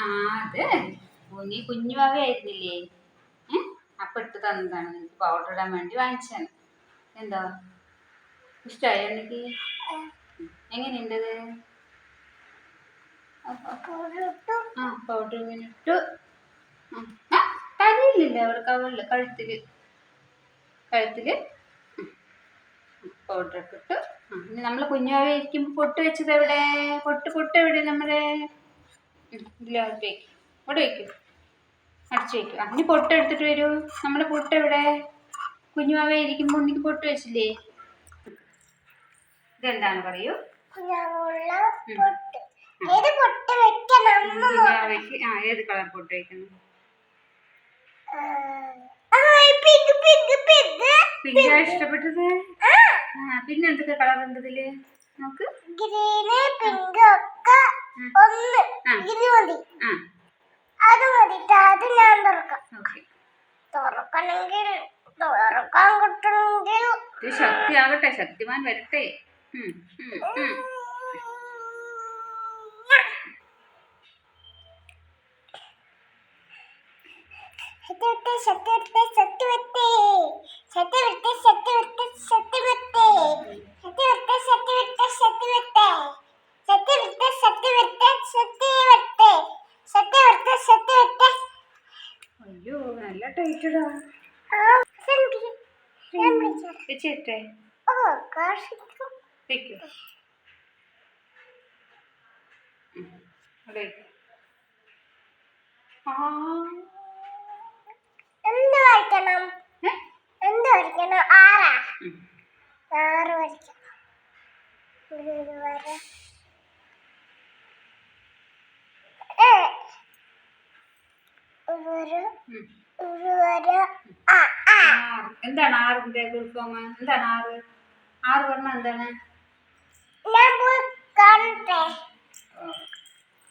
ആ അത് നീ കുഞ്ഞുവാവയായിരുന്നില്ലേ? അപ്പം ഇട്ട് തന്നതാണ്, നിനക്ക് പൗഡർ ഇടാൻ വേണ്ടി വാങ്ങിച്ചാണ്. എന്തോ ഇഷ്ടമായോ എനിക്ക്? എങ്ങനെയുണ്ടത്? ആ പൗഡർ ഇങ്ങനെ ഇട്ടു. തലയിലില്ല, അവിടെ കവളില് കഴുത്തില് പൗഡറൊക്കെ ഇട്ടു. ഇനി നമ്മൾ കുഞ്ഞുവാവ ഇരിക്കുമ്പോൾ പൊട്ട് വെച്ചത് എവിടെ? പൊട്ട് എവിടെ നമ്മുടെ? ഇതിലോട്ട് വയ്ക്കും, ഇവിടെ വയ്ക്കും, അടച്ചു വയ്ക്കും. ഇനി പൊട്ട് എടുത്തിട്ട് വരൂ. നമ്മുടെ പൊട്ട് എവിടെ? കുഞ്ഞുവാവ ഇരിക്കുമ്പോൾ ഉണ്ണിക്ക് പൊട്ട് വെച്ചില്ലേ? ഇതെന്താണ് പറയൂ? കുഞ്ഞുവാവയ്ക്ക് ഏത് കളർ പൊട്ട് വയ്ക്കണം? പിങ്കാ ഇഷ്ടപ്പെട്ടത്? പിന്നെ എന്തൊക്കെ കളർ ഉണ്ട് ഇതില്? നോക്ക്. ഗ്രീന് പിങ്ക് ഒക്കെ ശക്തിയാകട്ടെ, ശക്തിമാൻ വരട്ടെ. അയ്യോ നല്ല ടൈറ്റഡാ. വെച്ചിട്ടേ വെക്കൂ. എന്ത് വരയ്ക്കണം? ആറ് വരയ്ക്കണം. എന്താണ് ആറിന്റെ ഫുൾ ഫോം? എന്താണ് ആറ്? ആറ് പറഞ്ഞാൽ എന്താണ്? ഞാൻ പോയി കാണട്ടെ.